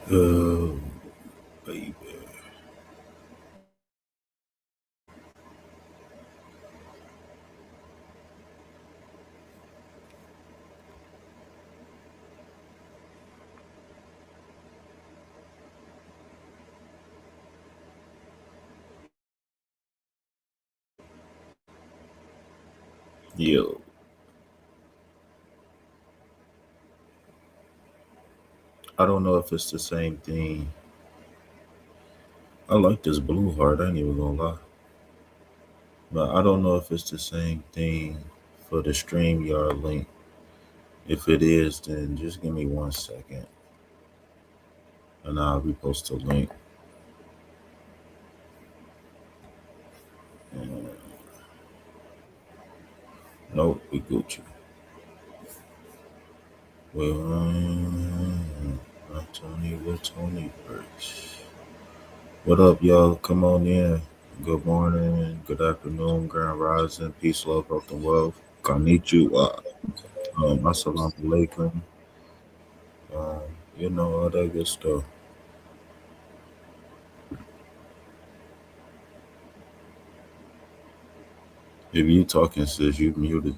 Oh, baby. Yo, I don't know if it's the same thing. I like this blue heart, I ain't even gonna lie. But I don't know if it's the same thing for the StreamYard link. If it is, then just give me 1 second and I'll repost the link. And, nope, we Gucci. Well, Tony with Tony first. What up, y'all? Come on in. Good morning, good afternoon, grand rising, peace, love, health, and wealth. Konnichiwa. Assalamu alaikum. Um, all that good stuff. If you talking, sis, you muted.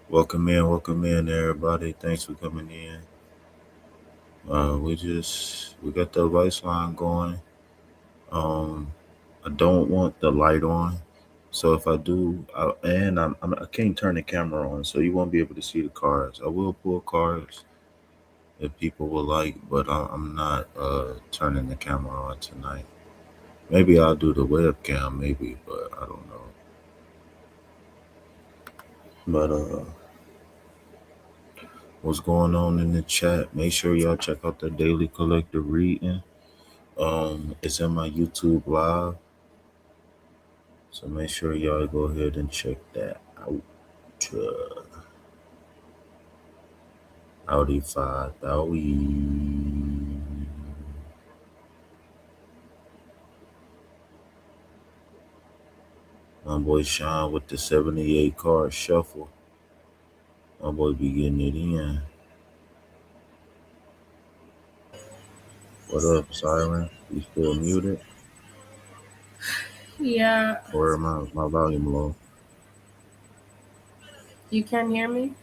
Welcome in, everybody. Thanks for coming in. We got the Adviceline going. Um, I don't want the light on, so if I do, I can't turn the camera on, so you won't be able to see the cards. I will pull cards if people will like, but I'm not turning the camera on tonight. Maybe I'll do the webcam, maybe, but I don't know. But what's going on in the chat? Make sure y'all check out the daily collective reading. It's in my YouTube live, so make sure y'all go ahead and check that out. Audi 5, Audi. My boy Sean with the 78 card shuffle. My boy be getting it in. What up, Siren? You still muted? Yeah. Or my volume low? You can hear me?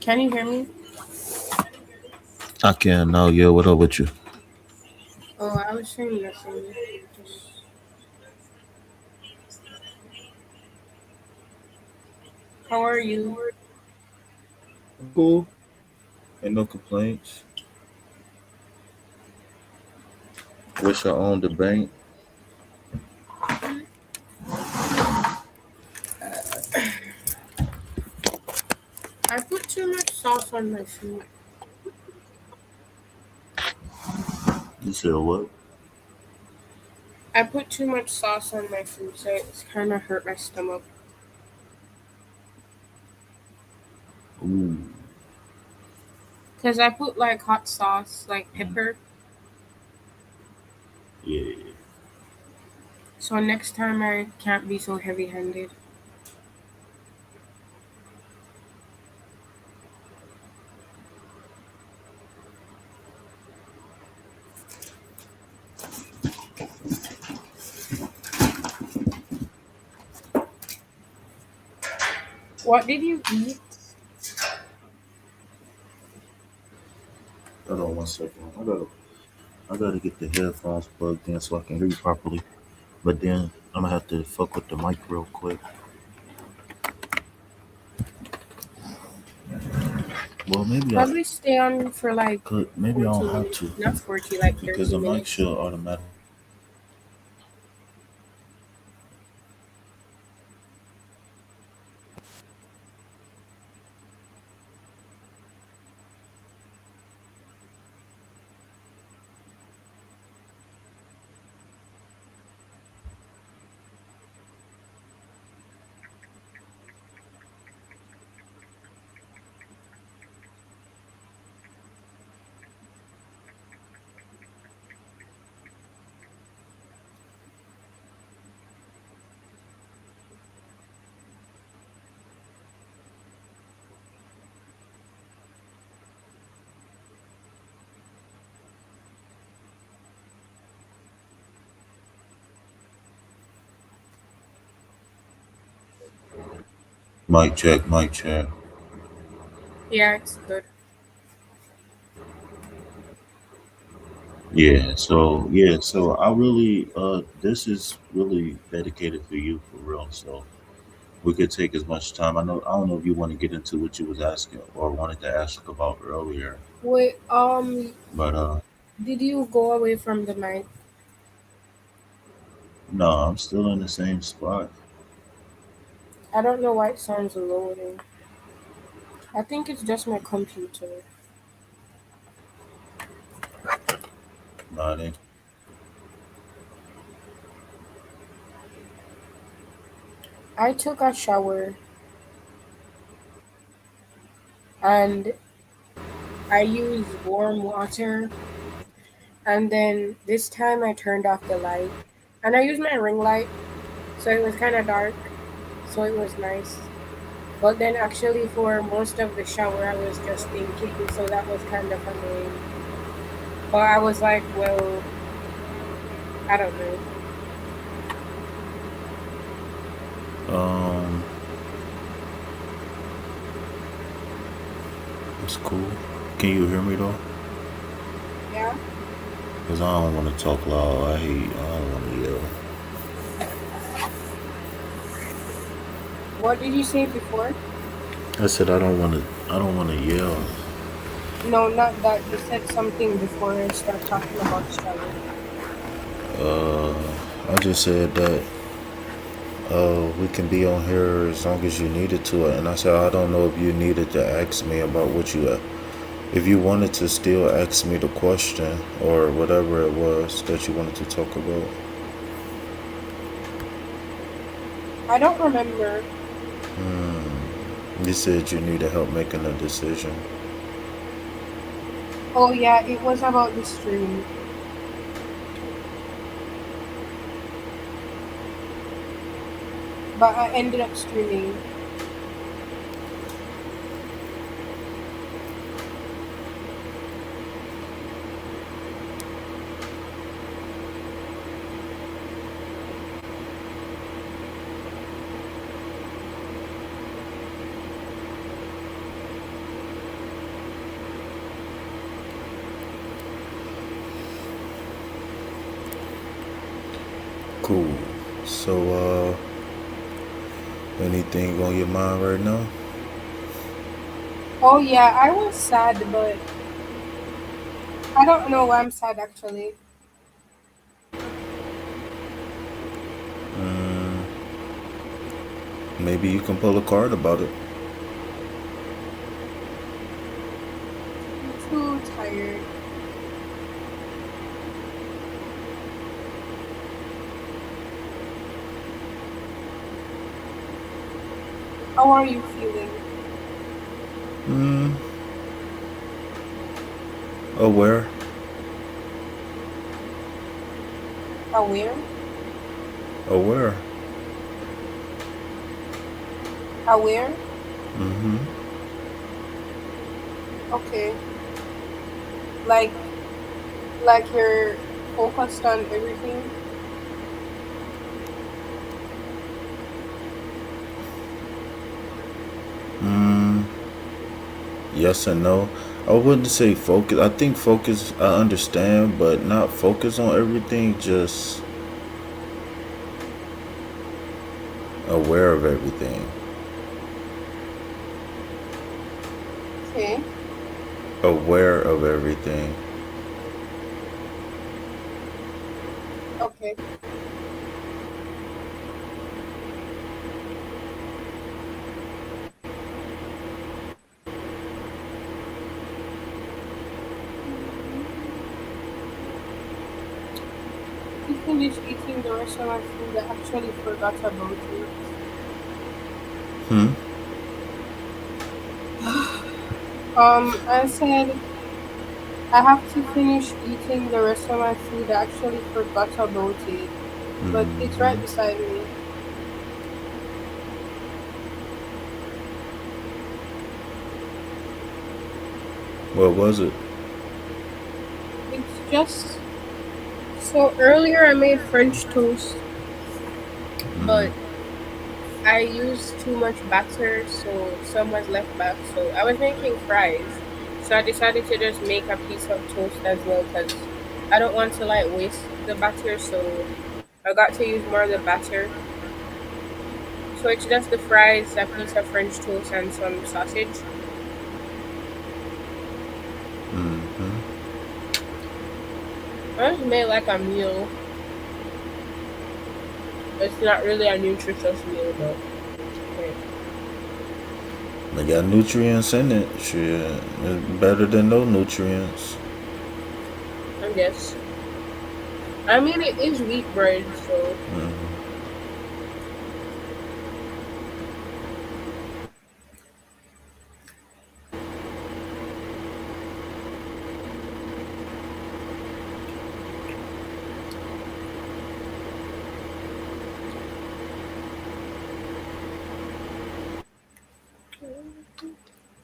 Can you hear me? I can now. Yeah, what up with you? Oh, I was saying nothing. How are you? Cool. Ain't no complaints. Wish I owned the bank. I put too much sauce on my food. You said what? I put too much sauce on my food, so it's kind of hurt my stomach. Ooh. Because I put like hot sauce, like pepper. Yeah. So next time I can't be so heavy handed. What did you eat? Hold on 1 second. I gotta get the headphones plugged in so I can hear you properly. But then I'm gonna have to fuck with the mic real quick. Well, Probably stay on for like maybe I 40 don't have minutes. to Not 40, like because 30 the mic minutes. should automatically. Mic check, mic check. Yeah, it's good. Yeah, so I really this is really dedicated for you for real. So we could take as much time. I don't know if you want to get into what you was asking or wanted to ask about earlier, Wait, but did you go away from the mic? no, I'm still in the same spot. I don't know why it sounds loading. I think it's just my computer. Not in. I took a shower and I used warm water, and then this time I turned off the light and I used my ring light, so it was kind of dark, so it was nice. But then actually for most of the shower I was just thinking, so that was kind of annoying. But I was like, well, I don't know. Um, it's cool. Can you hear me though? Yeah. Cause I don't want to talk loud. I don't want to yell. What did you say before? I said I don't want to. I don't want to yell. No, not that. You said something before I start talking about shower. Uh, I just said that we can be on here as long as you needed to, and I said I don't know if you needed to ask me about what you. If you wanted to still ask me the question or whatever it was that you wanted to talk about. I don't remember. You said you needed help making a decision. Oh yeah, it was about the stream, but I ended up streaming. Cool. So, anything on your mind right now? Oh yeah, I was sad, but I don't know why I'm sad actually. Mm, maybe you can pull a card about it. I'm too tired. How are you feeling? Mm, aware. Aware? Aware. Aware? Mm-hmm. Okay. Like you're focused on everything? Mm, yes and no. I wouldn't say focus. I think focus, I understand, but not focus on everything, just aware of everything. Okay. Aware of everything. Okay. To finish eating the rest of my food, I actually forgot about it. Hmm. I said I have to finish eating the rest of my food. I actually forgot about it, but it's Mm-hmm. right beside me. What was it? It's just so earlier I made French toast, but Mm-hmm. I used too much batter, so some was left back. So I was making fries. So I decided to just make a piece of toast as well because I don't want to like waste the batter. So I got to use more of the batter. So it's just the fries, a piece of French toast, and some sausage. Mm-hmm. I just made like a meal. It's not really a nutritious meal, but hey, They got nutrients in it. Shit, it's better than no nutrients. I guess. I mean, it is wheat bread, so Mm-hmm.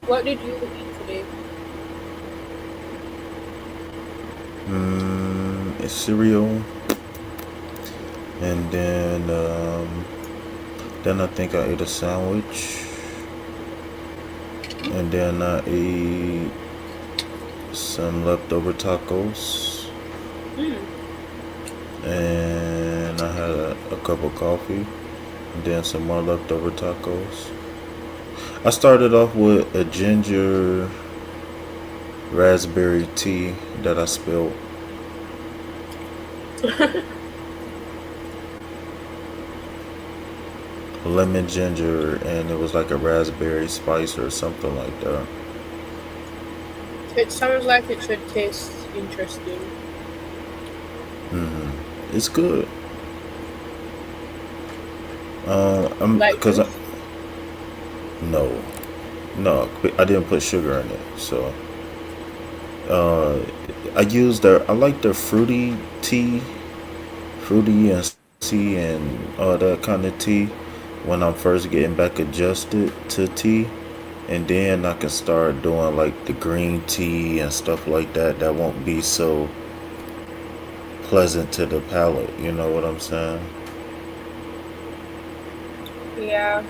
what did you eat today? It's cereal, and then I think I ate a sandwich, and then I ate some leftover tacos, Hmm. and I had a cup of coffee, and then some more leftover tacos. I started off with a ginger raspberry tea that I spilled. Lemon ginger, and it was like a raspberry spice or something like that. It sounds like it should taste interesting. It's good. Like Cause I, juice? no, no, I didn't put sugar in it. So, uh, I use their. I like their fruity tea, fruity and sea and all that kind of tea. When I'm first getting back adjusted to tea, and then I can start doing like the green tea and stuff like that. That won't be so pleasant to the palate. You know what I'm saying? Yeah.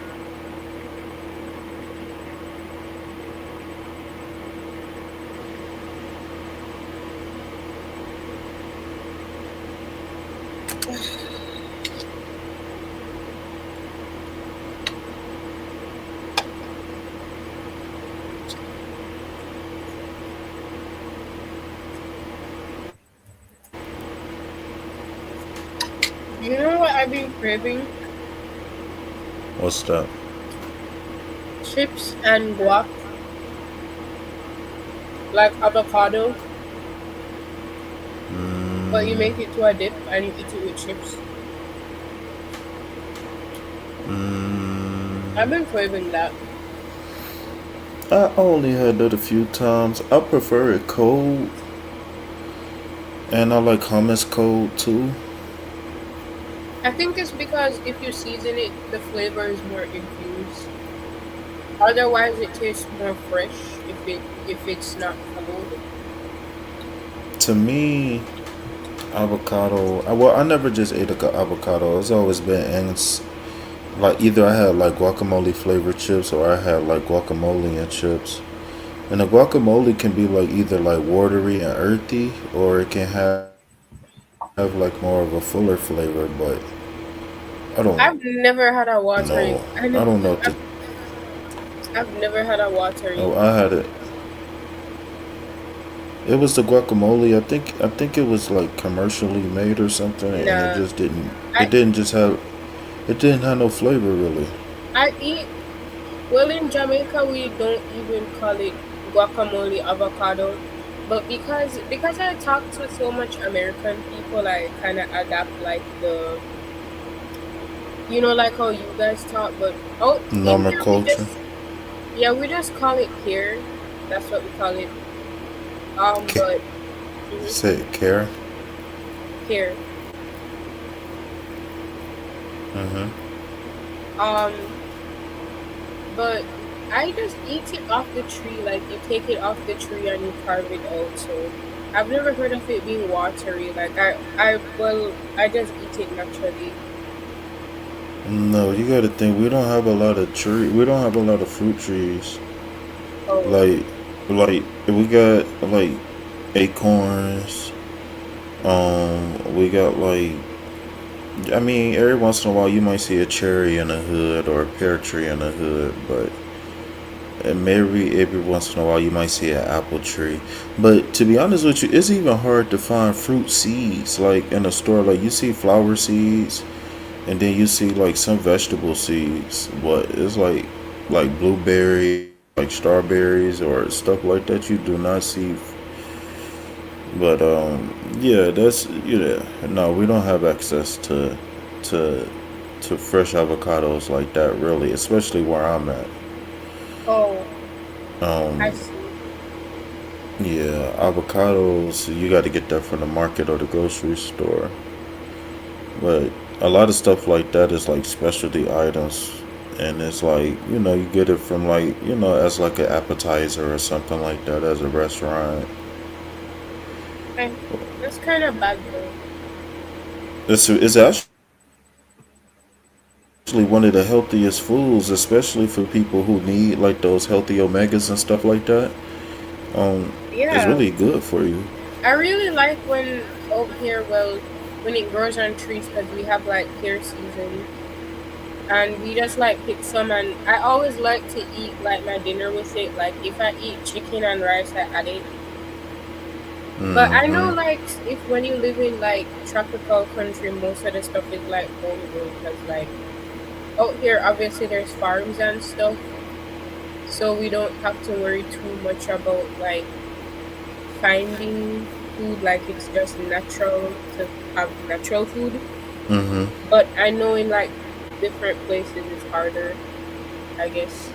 You know what I've been craving? What's that? Chips and guac, like avocado, but you Mm, make it to a dip and you eat it with chips. mm, I've been craving that. I only had that a few times. I prefer it cold, and I like hummus cold too. I think it's because if you season it, the flavor is more infused. Otherwise, it tastes more fresh if it's not cold. To me, avocado. Well, I never just ate a avocado. It's always been like either I had like guacamole flavored chips or I had like guacamole and chips. And the guacamole can be like either like watery and earthy, or it can have like more of a fuller flavor. But I don't I've never had a know. watery. I don't know what to. I've never had a Oh, watery. I had it. It was the guacamole. I think it was like commercially made or something, and it Nah, just didn't. It I didn't just have. It didn't have no flavor really. I eat. Well, in Jamaica, we don't even call it guacamole avocado, but because I talk to so much American people, I kind of adapt like like how you guys talk. But out in Normal here, we culture. just we just call it pear. That's what we call it. But mhm, Say care. pear. Mm-hmm. Um, but I just eat it off the tree. Like you take it off the tree and you carve it out. So I've never heard of it being watery. Like I just eat it naturally. No, you gotta think we don't have a lot of tree. We don't have a lot of fruit trees. Oh, Like, we got like acorns. We got like, I mean, every once in a while you might see a cherry in the hood or a pear tree in the hood, but and maybe every once in a while you might see an apple tree. But to be honest with you, it's even hard to find fruit seeds like in a store. Like you see flower seeds, and then you see like some vegetable seeds, but it's like blueberries or like strawberries or stuff like that. You do not see. But yeah, that's yeah. No, we don't have access to to fresh avocados like that really, especially where I'm at. oh, I Um, see. yeah, avocados you got to get that from the market or the grocery store. But a lot of stuff like that is like specialty items, and it's like you get it from like as like an appetizer or something like that as a restaurant. Eh, that's kind of bad though. It's actually one of the healthiest foods, especially for people who need like those healthy omegas and stuff like that. It's really good for you. Yeah, I really like when out here, well, when it grows on trees because we have like pear season and we just like pick some and I always like to eat like my dinner with it. Like if I eat chicken and rice, I add it. But I know Mm-hmm. like if when you live in like tropical country, most of the stuff is like homegrown because like out here obviously there's farms and stuff, so we don't have to worry too much about like finding food. Like it's just natural to have natural food. Mm-hmm. But I know in like different places it's harder, I guess.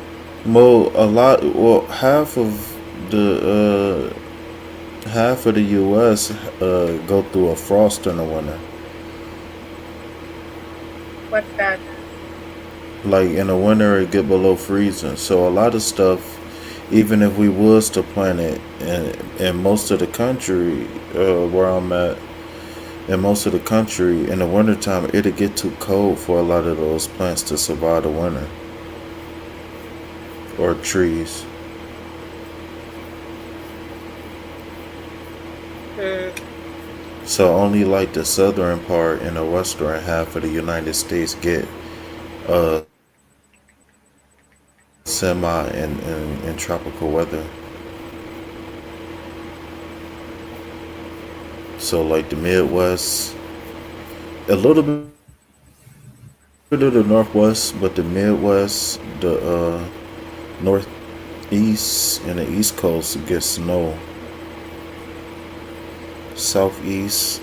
Well, a lot. Well, half of the U.S. Go through a frost in the winter. What's that? Like in the winter, it get below freezing. So a lot of stuff, even if we was to plant it, in most of the country, where I'm at, in most of the country, in the wintertime, it'll get too cold for a lot of those plants to survive the winter or trees. Hmm. So only like the southern part and the western half of the United States get semi and tropical weather. So like the Midwest, a little bit of the Northwest, but the Midwest, Northeast, and the East Coast get snow. Southeast,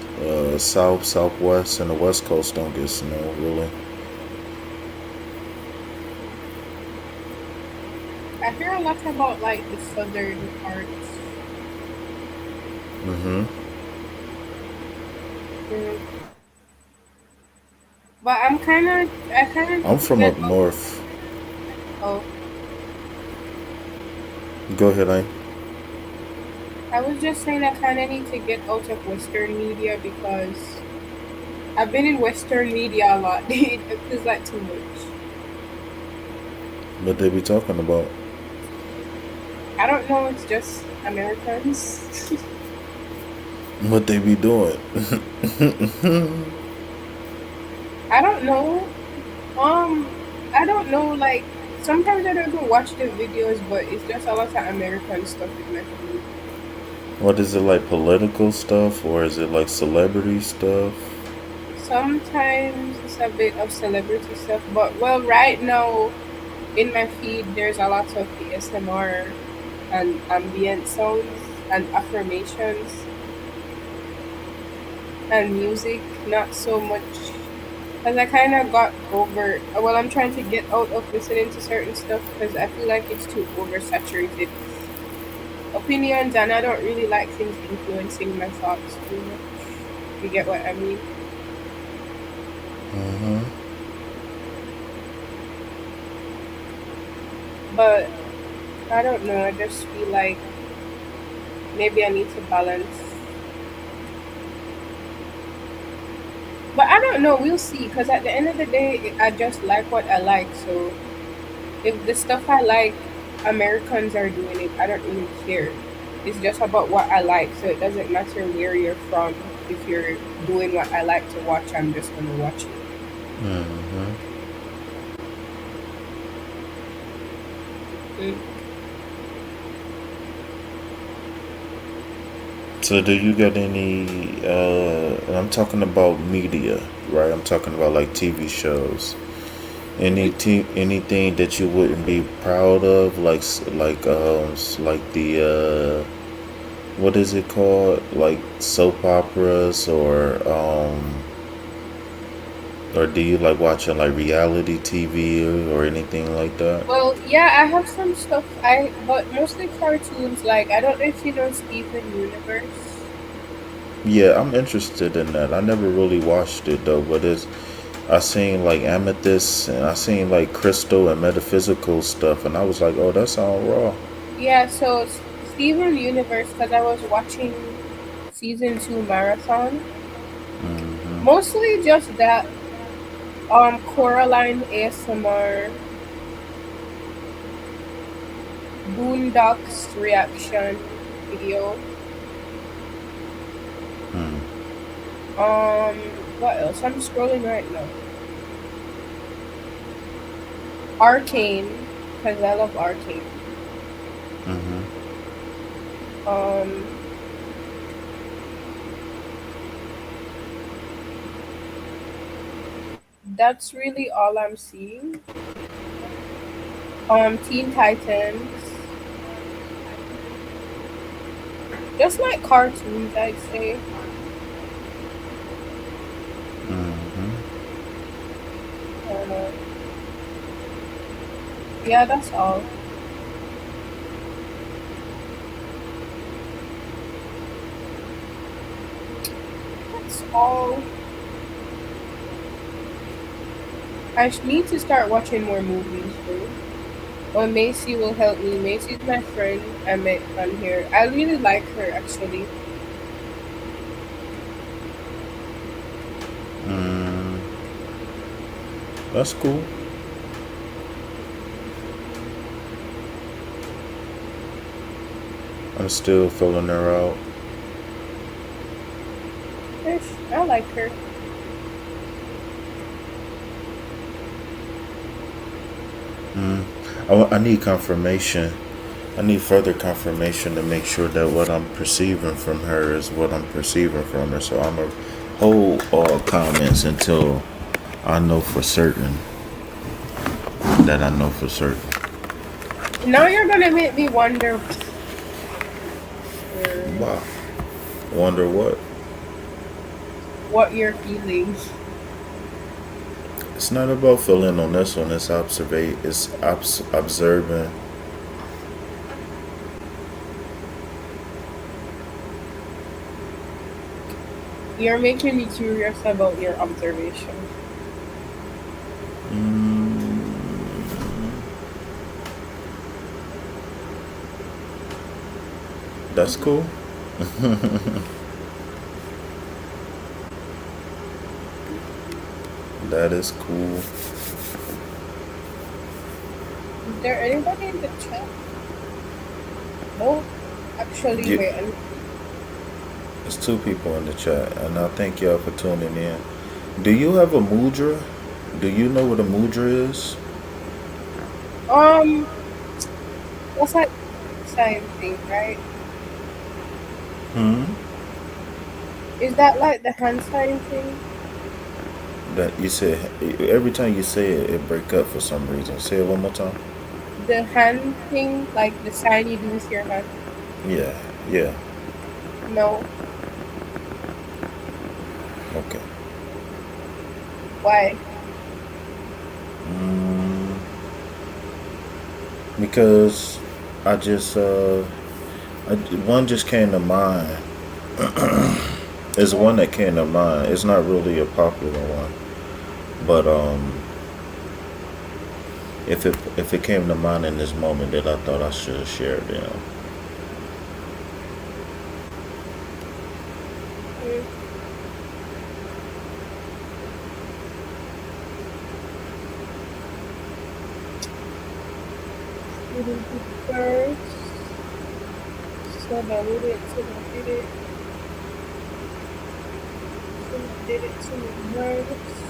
South, Southwest, and the West Coast don't get snow really. I hear a lot about like the southern parts. Hmm. Mm. But I kind of I'm need to from get up out. north. Oh, Go ahead, I. I was just saying I kind of need to get out of Western media because I've been in Western media a lot. It feels like too much. What they be talking about? I don't know. It's just Americans. What they be doing? I don't know. Um, I don't know. Like sometimes I don't even watch the videos, but it's just a lot of American stuff in my feed. What is it like political stuff or is it like celebrity stuff? Sometimes it's a bit of celebrity stuff, but well, right now in my feed there's a lot of ASMR and ambient sounds and affirmations and music. Not so much because I kind of got over. Well, I'm trying to get out of listening to certain stuff because I feel like it's too oversaturated opinions, and I don't really like things influencing my thoughts too much. You get what I mean? Hmm. But I don't know. I just feel like maybe I need to balance. But I don't know. We'll see. Because at the end of the day, I just like what I like. So if the stuff I like, Americans are doing it, I don't really care. It's just about what I like. So it doesn't matter where you're from. If you're doing what I like to watch, I'm just gonna watch it. Hmm. Mm. So do you got any and I'm talking about media, right? I'm talking about like TV shows. Anything that you wouldn't be proud of, like the what is it called? Like soap operas or do you like watching like reality TV or anything like that? Well, yeah, I have some stuff. But mostly cartoons. Like I don't know if you know Steven Universe. Yeah, I'm interested in that. I never really watched it though, but it's I seen like amethyst and I seen like crystal and metaphysical stuff, and I was like, oh, that sound raw. Yeah, so Steven Universe, because I was watching season 2 marathon. Hmm. Mostly just that Coraline ASMR, Boondocks reaction video. Hmm. What else? I'm scrolling right now. Arcane, because I love Arcane. Hmm. Um, that's really all I'm seeing. Teen Titans, just like cartoons, I'd say. Hmm. Uh, yeah, that's all. That's all. Need to start watching more movies though. Well, Macy will help me. Macy's my friend I met on here. I really like her actually. Mm, that's cool. I'm still filling her out. Ish, I like her. Mm. I need confirmation. I need further confirmation to make sure that what I'm perceiving from her is what I'm perceiving from her. So I'm gonna hold all comments until I know for certain that I know for certain. Now you're gonna make me wonder Wow. Wonder what? what you're feeling. It's not about feeling on this one. It's observing. You're making me curious about your observation. Mm, that's cool. That is cool. Is there anybody in the chat? No. Actually, You, wait. there's two people in the chat, and I thank y'all for tuning in. Do you have a mudra? Do you know what a mudra is? Um, that's like sign thing, right? Hmm. Is that like the hand sign thing? That you said every time you say it, it break up for some reason. Say it one more time. The hand thing, like the sign you do with your hand? Yeah. Yeah. No. Okay. Why? Mm, because I just one just came to mind. It's What? one that came to mind. It's not really a popular one, but if it came to mind in this moment, that I thought I should share them. Mm, did it first. Said I would it, said I did it, said I did it, said it works.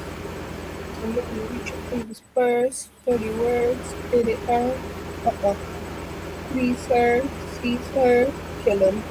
I'm gonna reach up in this first 30 words, did it now. Uh-uh. Please, sir, see, sir, kill him.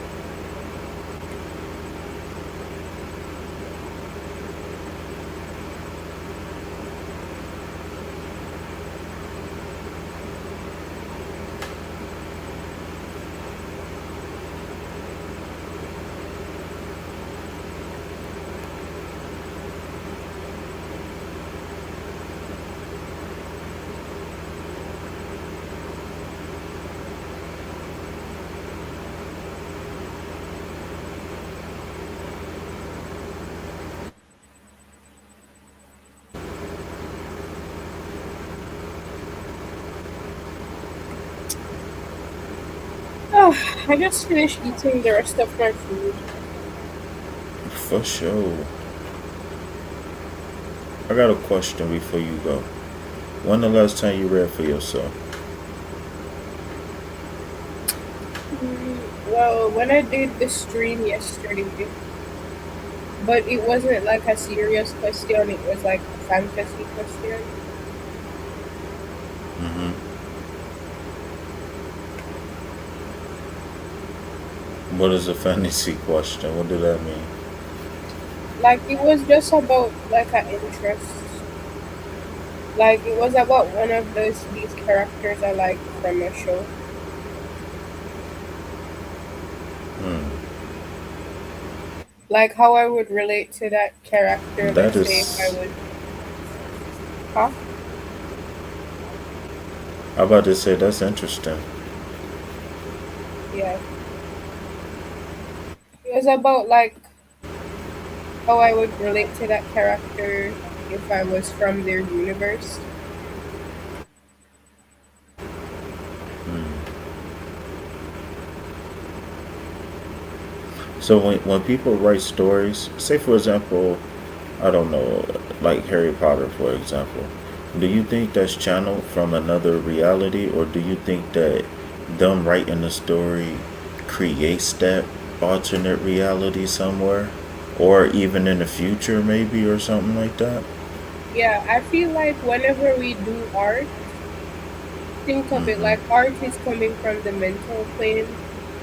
Oh, I just finished eating the rest of my food. For sure. I got a question before you go. When the last time you read for yourself? Well, when I did the stream yesterday, but it wasn't like a serious question, it was like a fantasy question. Mm-hmm. What is a fantasy question? What did that mean? Like it was just about like an interest. Like it was about one of these characters I like from a show. Hmm. Like how I would relate to that character, That let's say if I is. was huh? I about to say that's interesting. Yeah. It was about like how I would relate to that character if I was from their universe. Hmm. So when people write stories, say for example, I don't know, like Harry Potter, for example, do you think that's channeled from another reality, or do you think that them writing the story creates that alternate reality somewhere, or even in the future, maybe, or something like that? Yeah, I feel like whenever we do art, think of it Mm-hmm. like art is coming from the mental plane,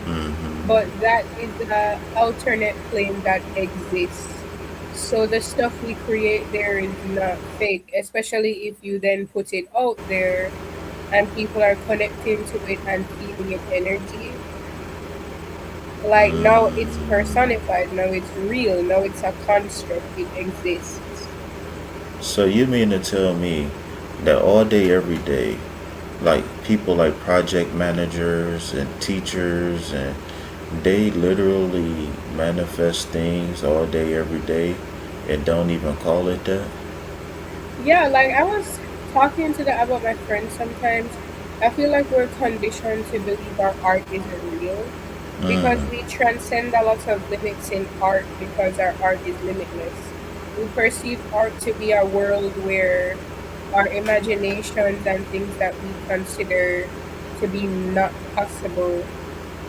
Mm-hmm. but that is the alternate plane that exists. So the stuff we create there is not fake, especially if you then put it out there and people are connecting to it and feeling it energy. Like now it's personified, now it's real, now it's a construct, it exists. So you mean to tell me that all day, every day, like people like project managers and teachers, and they literally manifest things all day, every day, and don't even call it that? Yeah, like I was talking to that about my friends sometimes. I feel like we're conditioned to believe our art isn't real because Mm. we transcend a lot of limits in art because our art is limitless. We perceive art to be a world where our imaginations and things that we consider to be not possible,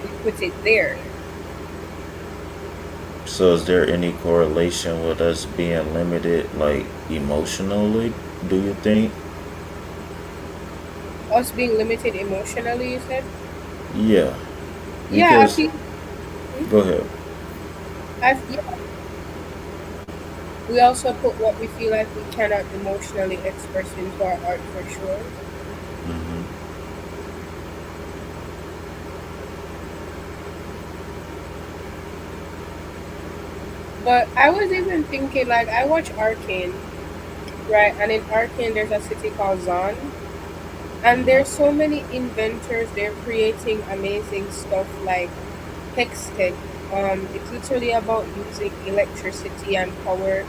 we put it there. So is there any correlation with us being limited, like emotionally? Do you think? Us being limited emotionally, you said? Yeah, Yeah, I because feel. Hmm? go ahead. Yeah, we also put what we feel like we cannot emotionally express into our art for sure. Hmm. But I was even thinking, like, I watch Arcane, right? And in Arcane, there's a city called Zon. And there's Hmm. so many inventors, they're creating amazing stuff like Hextech. It's literally about using electricity and power.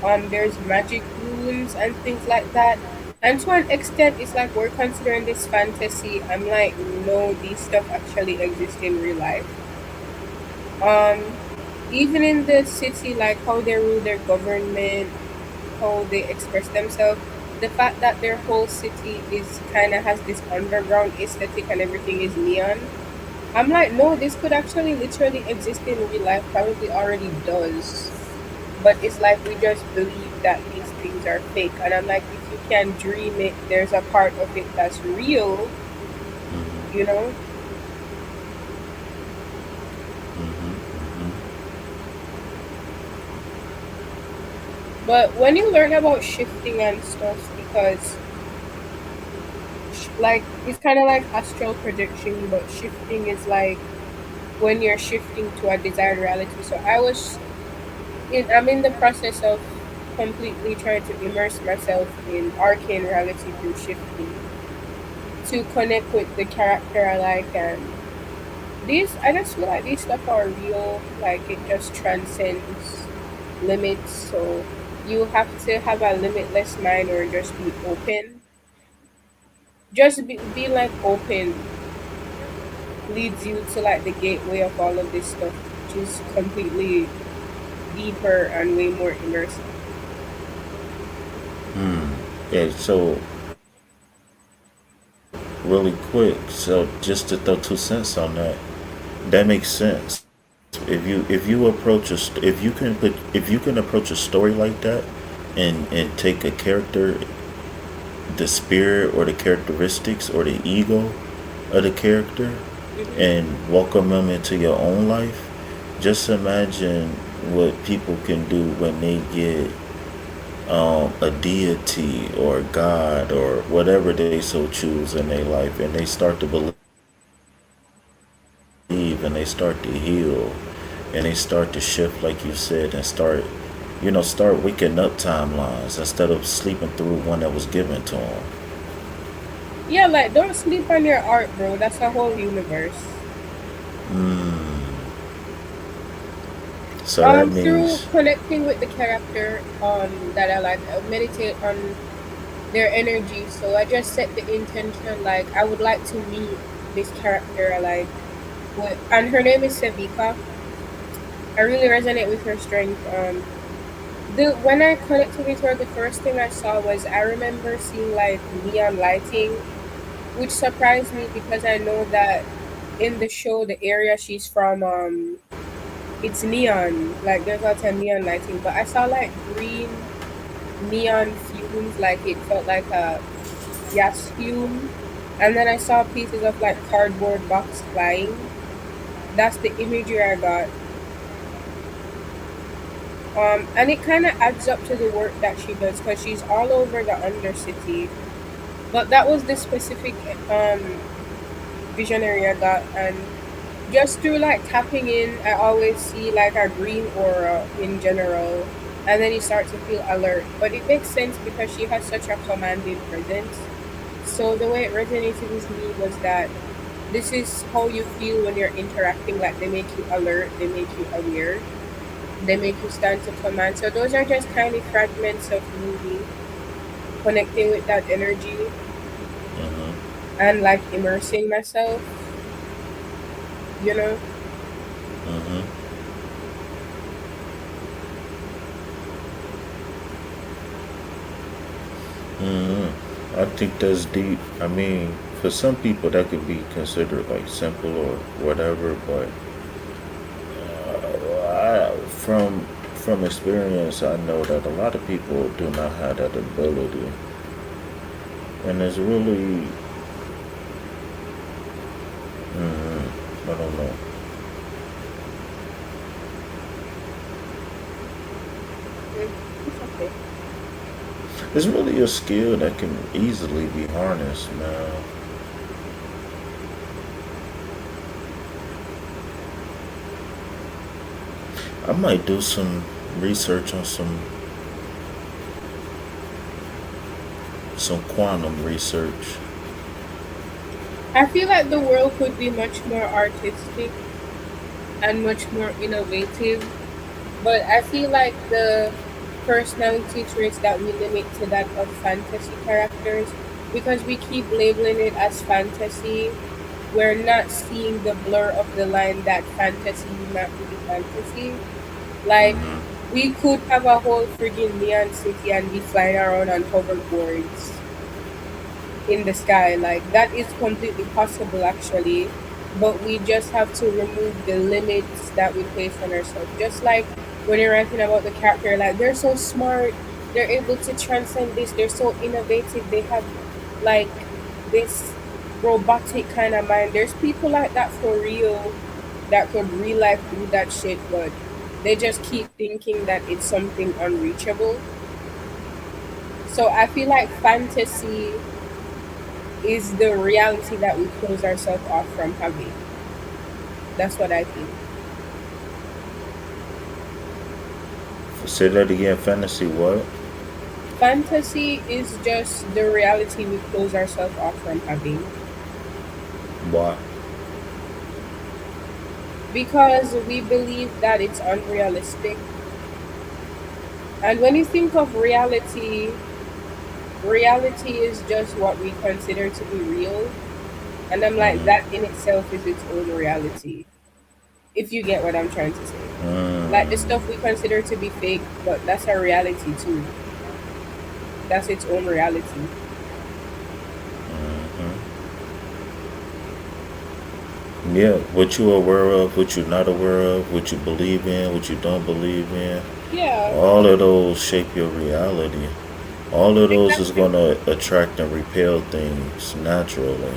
There's magic runes and things like that. And to an extent, it's like we're considering this fantasy. I'm like, no, these stuff actually exist in real life. Um, Even in the city, like how they rule their government, how they express themselves. the fact that their whole city is kind of has this underground aesthetic and everything is neon. I'm like, no, this could actually literally exist in real life, probably already does. But it's like we just believe that these things are fake. And I'm like, if you can dream it, there's a part of it that's real, you Mm-hmm. know? Mm-hmm. But when you learn about shifting and stuff, because like it's kind of like astral projection, but shifting is like when you're shifting to a desired reality. So I'm in the process of completely trying to immerse myself in arcane reality through shifting to connect with the character I like. And these, I just feel like these stuff are real, like it just transcends limits. So you have to have a limitless mind or just be open. Just be like open leads you to like the gateway of all of this stuff, which is completely deeper and way more immersive. Mm. Yeah, so really quick, so just to throw 2 cents on that, that makes sense. If you approach if you can approach a story like that and take a character, the spirit or the characteristics or the ego of the character Hmm. and welcome them into your own life, just imagine what people can do when they get a deity or God or whatever they so choose in their life, and they start to believe and they start to heal and they start to shift, like you said, and start waking up timelines instead of sleeping through one that was given to them. Yeah, like don't sleep on your art, bro. That's a whole universe. Mm. So that Through means. connecting with the character that I like, I meditate on their energy. So I just set the intention like I would like to meet this character I like. And her name is Sevika. I really resonate with her strength. The when I connected with her, the first thing I saw was I remember seeing like neon lighting, which surprised me because I know that in the show, the area she's from, it's neon. Like there's lots of neon lighting, but I saw like green neon fumes, like it felt like a gas fume. And then I saw pieces of like cardboard box flying. That's the imagery I got. And it kind of adds up to the work that she does because she's all over the undercity. But that was the specific visionary I got, and just through like tapping in, I always see like a green aura in general, and then you start to feel alert. But it makes sense because she has such a commanding presence. So the way it resonated with me was that this is how you feel when you're interacting. Like they make you alert, they make you aware, they make you stand to command. So those are just tiny fragments of me connecting with that energy Mm-hmm. and like immersing myself, you know? Mm-hmm. I think that's deep. I mean, for some people that could be considered like simple or whatever, but from experience, I know that a lot of people do not have that ability, and it's really, I don't know. Mm, it's okay. It's really a skill that can easily be harnessed, man. I might do some research on some quantum research. I feel like the world could be much more artistic and much more innovative, but I feel like the personality traits that we limit to that of fantasy characters, because we keep labeling it as fantasy, we're not seeing the blur of the line that fantasy is not really fantasy. Like Mm-hmm. We could have a whole friggin' neon city and be flying around on hoverboards in the sky. Like that is completely possible actually. But we just have to remove the limits that we place on ourselves. Just like when you're writing about the character, like they're so smart, they're able to transcend this, they're so innovative, they have like this robotic kind of mind. There's people like that for real that could real life do that shit, but they just keep thinking that it's something unreachable. So I feel like fantasy is the reality that we close ourselves off from having. That's what I think. Say that again. Fantasy what? Fantasy is just the reality we close ourselves off from having Why? because we believe that it's unrealistic. And when you think of reality, reality is just what we consider to be real. And I'm like, that in itself is its own reality, if you get what I'm trying to say. Like the Mm, stuff we consider to be fake, but that's a reality too. That's its own reality. yeah. What you aware of, what you not aware of, what you believe in, what you don't believe in. Yeah, All of those shape your reality. All of those is exactly. gonna attract and repel things naturally.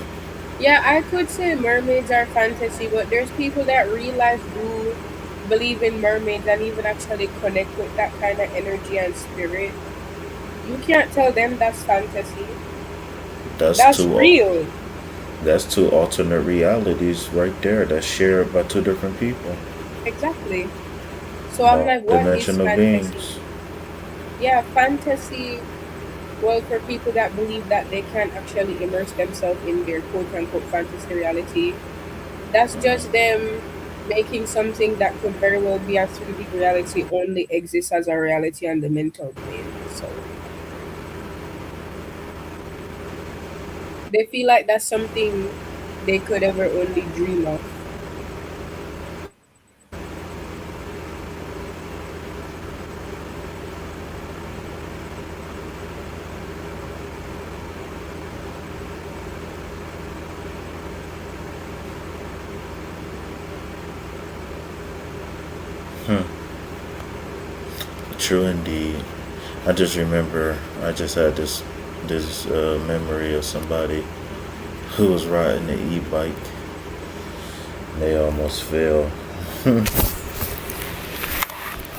Yeah, I could say mermaids are fantasy, but there's people that real life do believe in mermaids and even actually connect with that kind of energy and spirit. You can't tell them that's fantasy. That's That's two. real. That's two alternate realities right there. That's shared by two different people, Exactly. So I'm like, what is dimensional fantasy? beings. Yeah, fantasy. Well, for people that believe that they can actually immerse themselves in their quote unquote fantasy reality, that's just them making something that could very well be a 3D reality only exist as a reality on the mental plane. So they feel like that's something they could ever only dream of. True indeed. I just remember. I just had this memory of somebody who was riding an e-bike. They almost fell.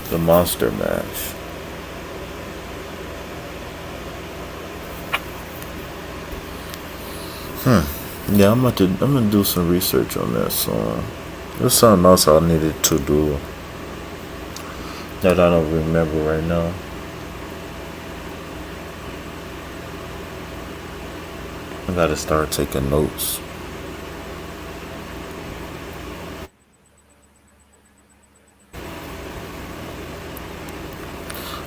The monster mash. Yeah, I'm gonna do some research on that song. There's something else I needed to do that I don't remember right now. I gotta start taking notes.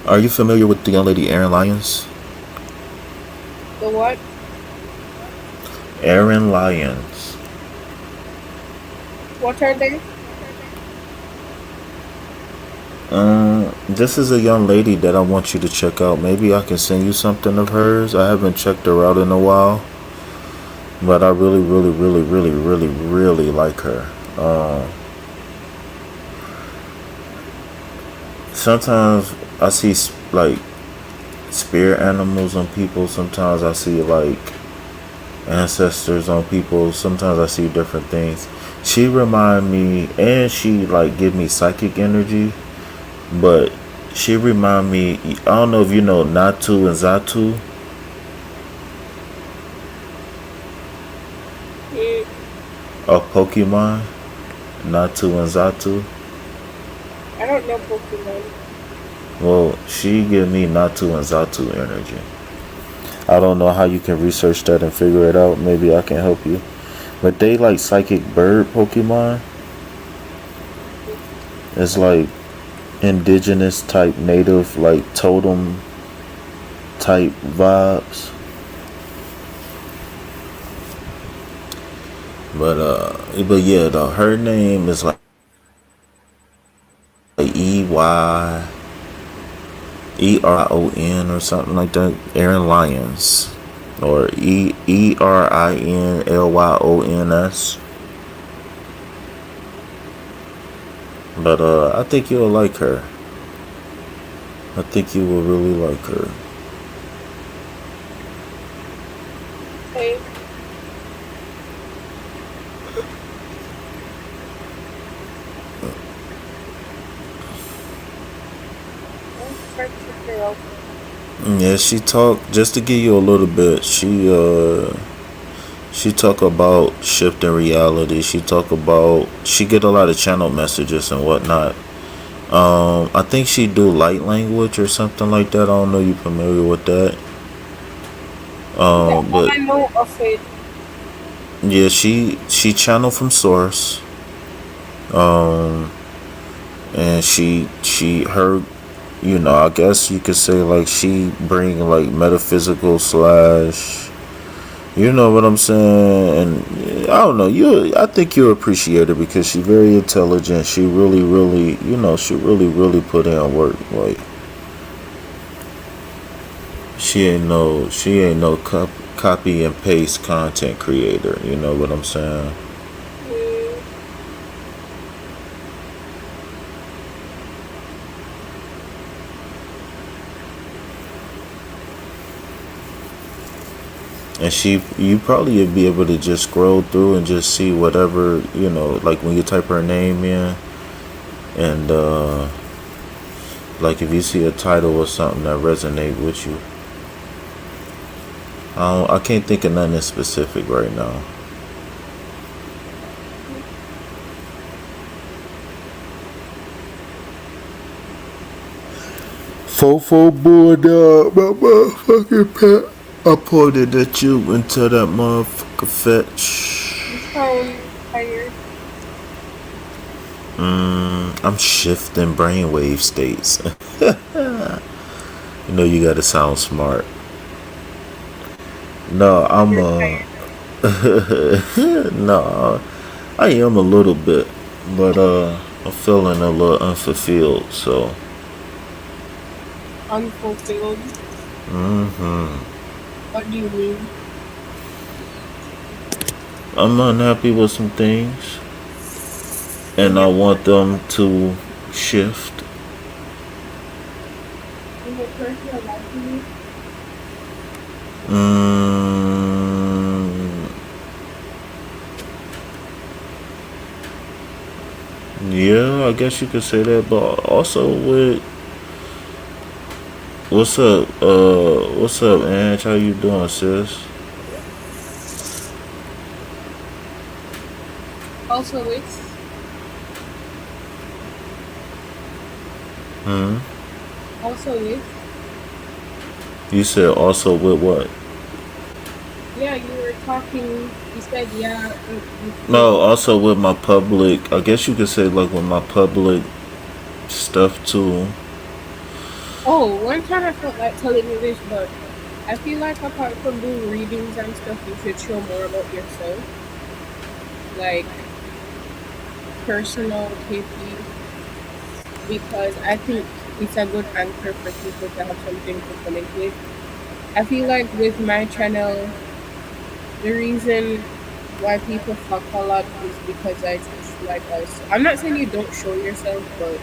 Are you familiar with the young lady Erin Lyons? The what? Erin Lyons. What are they? This is a young lady that I want you to check out. Maybe I can send you something of hers. I haven't checked her out in a while, but I really, really, really, really, really, really like her. Sometimes I see like spirit animals on people. Sometimes I see like ancestors on people. Sometimes I see different things. She remind me, and she like give me psychic energy, but she remind me. I don't know if you know Natu and Zatu Mm, of Pokemon. Natu and Zatu. I don't know Pokemon. Well, she give me Natu and Zatu energy. I don't know how you can research that and figure it out. Maybe I can help you. But they like psychic bird Pokemon. It's like indigenous type native like totem type vibes. But yeah, though her name is like EY. Erion or something like that. Aaron Lyons. Or Erinlyons. But I think you'll like her. I think you will really like her. Okay. I'll try to figure out. Yeah, she talked, just to give you a little bit. She talk about shifting reality. She get a lot of channel messages and whatnot. I think she do light language or something like that. I don't know, you familiar with that. Yeah, all But I know of it. yeah, she channel from source. Um, and she her, I guess you could say like she bring like metaphysical slash, you know what I'm saying? And I don't know, I think you appreciate her because she's very intelligent. She really, really, she really, really put in work. Like she ain't no copy and paste content creator. You know what I'm saying? Mm, And you probably would be able to just scroll through and just see whatever, like when you type her name in, and like if you see a title or something that resonate with you. I can't think of nothing specific right now. Fofo boy, my motherfucking pet. I pointed at you into that motherfucker you fetch. sound tired. I'm shifting brainwave states. You gotta sound smart. No, I'm You're tired. no, I am a little bit, but I'm feeling a little unfulfilled. So, Unfulfilled. hmm What do you mean? I'm unhappy with some things, In and I your want them to shift. in your personal life, you mean? Mm, yeah, I guess you could say that, but also with what's up, Ange? How you doing, sis? Also with Hmm. also with You said also with what? yeah, you were talking. You said yeah. You feel. No, also with my public. I guess you could say like with my public stuff too. Oh, one time I felt like telling you this, but I feel like apart from doing readings and stuff, you should show more about yourself, like personal KP, because I think it's a good anchor for people to have something to connect with. I feel like with my channel, the reason why people fuck a lot is because I just like us. I'm not saying you don't show yourself, but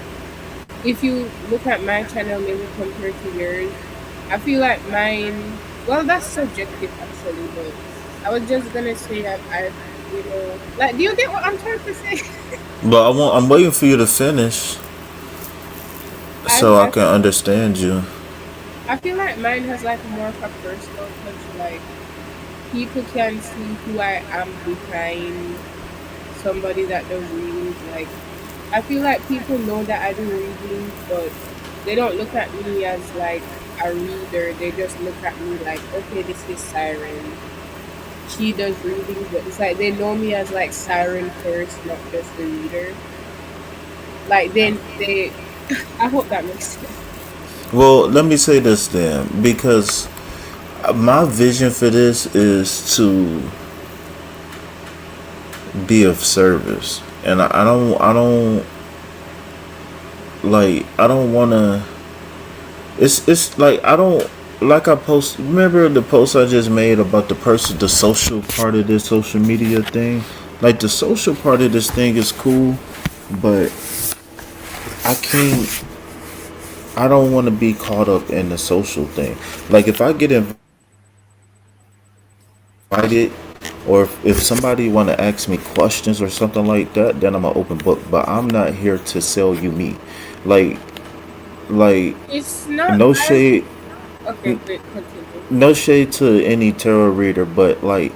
if you look at my channel, maybe compared to yours, I feel like mine. Well, that's subjective actually, but I was just gonna say like, do you get what I'm trying to say? But I'm waiting for you to finish so I I can understand you. I feel like mine has like more of a personal touch. Like people can see who I am behind somebody that does readings. Like I feel like people know that I do readings, but they don't look at me as like a reader. They just look at me like, okay, this is Siren. She does readings, but it's like they know me as like Siren first, not just the reader. Like then they, I hope that makes sense. Well, let me say this then, because my vision for this is to be of service, and I don't want to It's like I don't like I post. Remember the post I just made about the person, the social part of this social media thing. Like the social part of this thing is cool, but I can't. I don't want to be caught up in the social thing. Like if I get invited, or if somebody want to ask me questions or something like that, then I'm an open book. But I'm not here to sell you me. Like like It's no not. shade, Okay, wait, continue. no shade to any tarot reader, but like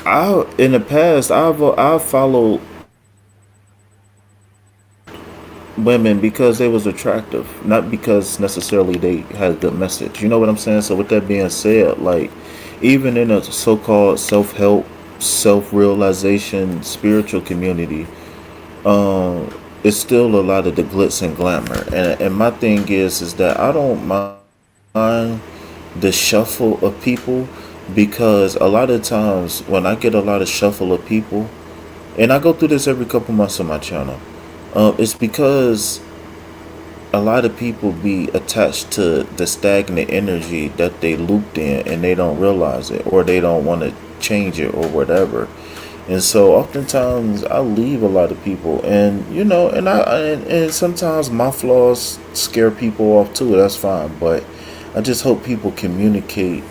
I in the past I've followed women because they was attractive, not because necessarily they had a good message. You know what I'm saying? So with that being said, like even in a so-called self-help, self-realization, spiritual community, it's still a lot of the glitz and glamour. And my thing is that I don't mind the shuffle of people because a lot of times when I get a lot of shuffle of people, and I go through this every couple months on my channel, it's because a lot of people be attached to the stagnant energy that they looped in and they don't realize it or they don't want to change it or whatever. And so oftentimes I leave a lot of people, and you know, and sometimes my flaws scare people off too. That's fine, but I just hope people communicate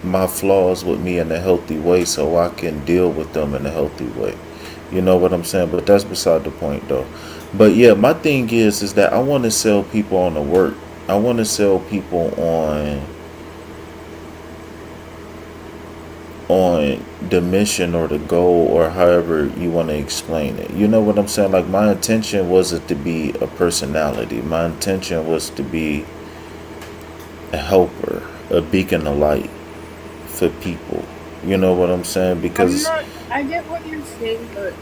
my flaws with me in a healthy way so I can deal with them in a healthy way. You know what I'm saying? But that's beside the point though. But yeah, my thing is that I want to sell people on the work. I want to sell people on the mission or the goal or however you want to explain it. You know what I'm saying? Like my intention wasn't to be a personality. My intention was to be a helper, a beacon of light for people. You know what I'm saying? I'm Because not. I get what you're saying, but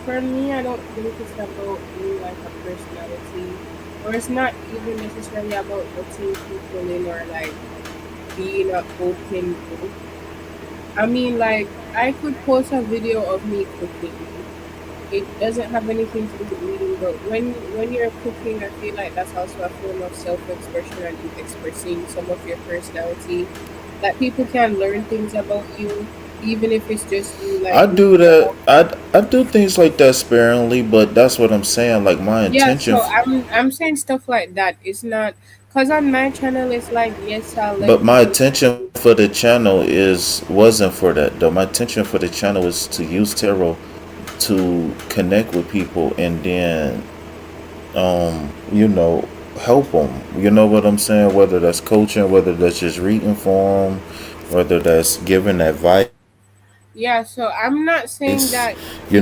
for me, I don't think it's about being like a personality, or it's not even necessarily about letting people in or like being an open book. I mean, like I could post a video of me cooking. It doesn't have anything to do with reading, but when you're cooking, I feel like that's also a form of self-expression and you expressing some of your personality. That people can learn things about you, even if it's just you I like do doing the that. house. I do things like that sparingly, but that's what I'm saying. Like my Yeah, intention, so I'm saying stuff like that. It's not because on my channel it's like yes, I'll let but my people attention know. for the channel is wasn't for that though. My intention for the channel is to use tarot to connect with people and then you know help them. You know what I'm saying? Whether that's coaching, whether that's just reading for them, whether that's giving advice. Yeah, so I'm not You know saying what I'm that saying? you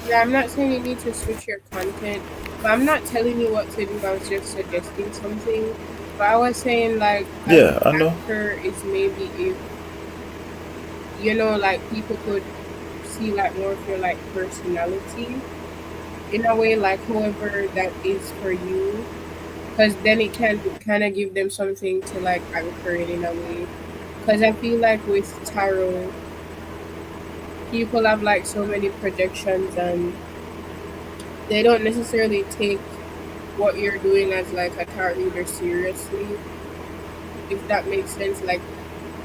yeah, I'm not saying you need to switch your content, but I'm not telling you what to do. I was just suggesting something. But I was saying like Yeah, an I know. anchor is maybe if like people could see like more of your like personality in a way, like however that is for you, because then it can kind of give them something to like anchor in a way. Because I feel like with tarot, people have like so many projections and they don't necessarily take what you're doing as like a tarot reader seriously, if that makes sense. Like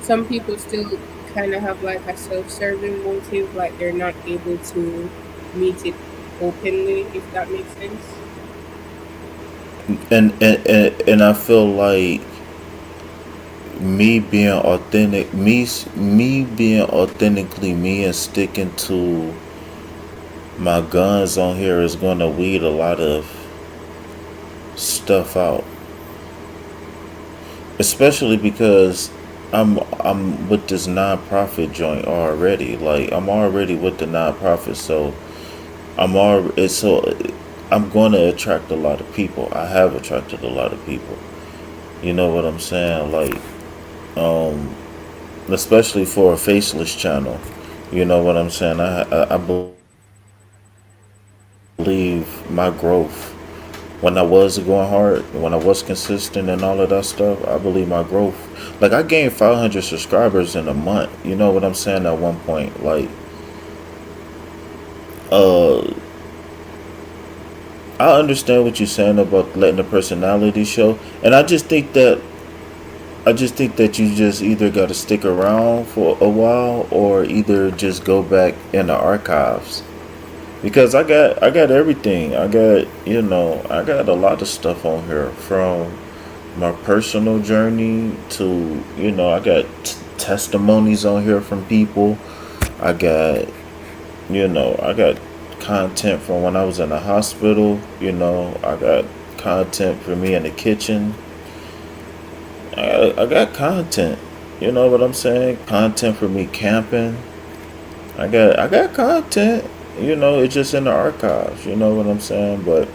some people still kind of have like a self-serving motive, like they're not able to meet it openly, if that makes sense. And I feel like me being authentic, me being authentically me and sticking to my guns on here is going to weed a lot of stuff out, especially because I'm with this nonprofit joint already. Like I'm already with the nonprofit, so I'm going to attract a lot of people. I have attracted a lot of people. You know what I'm saying? Like especially for a faceless channel. You know what I'm saying? I believe my growth when I was going hard, when I was consistent and all of that stuff. I believe my growth. Like I gained 500 subscribers in a month. You know what I'm saying? At one point, uh, I I understand what you're saying about letting the personality show, and I just think that you just either got to stick around for a while or either just go back in the archives because I got everything. I got I got a lot of stuff on here from my personal journey to I got testimonies on here from people. I got I got content from when I was in the hospital. I got content for me in the kitchen. I got content. You know what I'm saying? Content for me camping. I got content. It's just in the archives. You know what I'm saying? But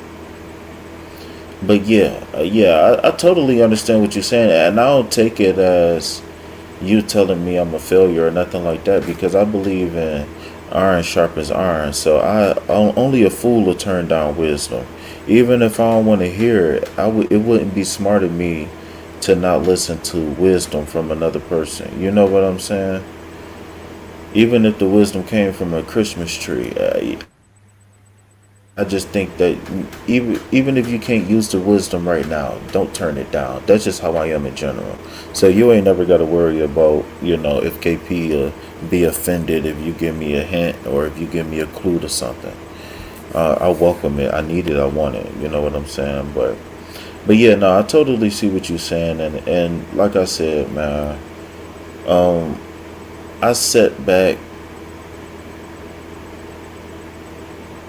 yeah, I totally understand what you're saying, and I don't take it as you telling me I'm a failure or nothing like that because I believe in iron sharpens iron. So only a fool will turn down wisdom, even if I don't want to hear it. It wouldn't be smart of me to not listen to wisdom from another person. You know what I'm saying? Even if the wisdom came from a Christmas tree, I just think that even if you can't use the wisdom right now, don't turn it down. That's just how I am in general. So you ain't never got to worry about if KP be offended if you give me a hint or if you give me a clue to something. I welcome it. I need it. I want it. You know what I'm saying? But yeah, no, I totally see what you're saying, and like I said, man, um, I sat back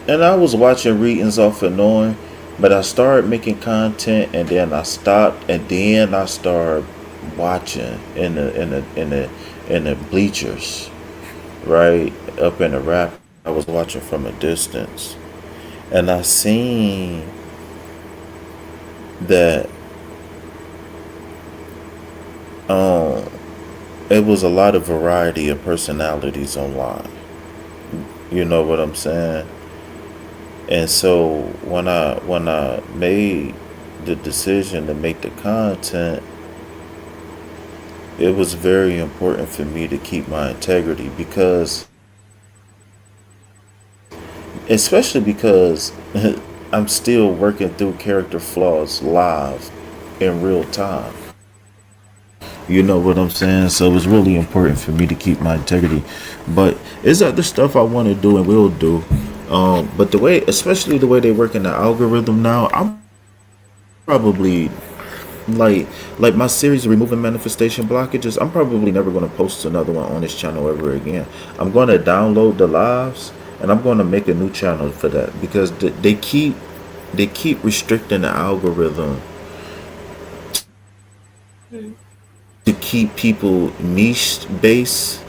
and I was watching readings off and on, but I started making content, and then I stopped, and then I started watching in the bleachers, right up in the rapids. I was watching from a distance, and I seen that um it was a lot of variety of personalities online. You know what I'm saying? And so when I made the decision to make the content, it was very important for me to keep my integrity because especially because I'm still working through character flaws live in real time. You know what I'm saying? So it's really important for me to keep my integrity. But it's other stuff I want to do and will do. But the way, especially the way they work in the algorithm now, I'm probably like my series removing manifestation blockages. I'm probably never going to post another one on this channel ever again. I'm going to download the lives and I'm going to make a new channel for that because they keep restricting the algorithm Hmm. to keep people niche based,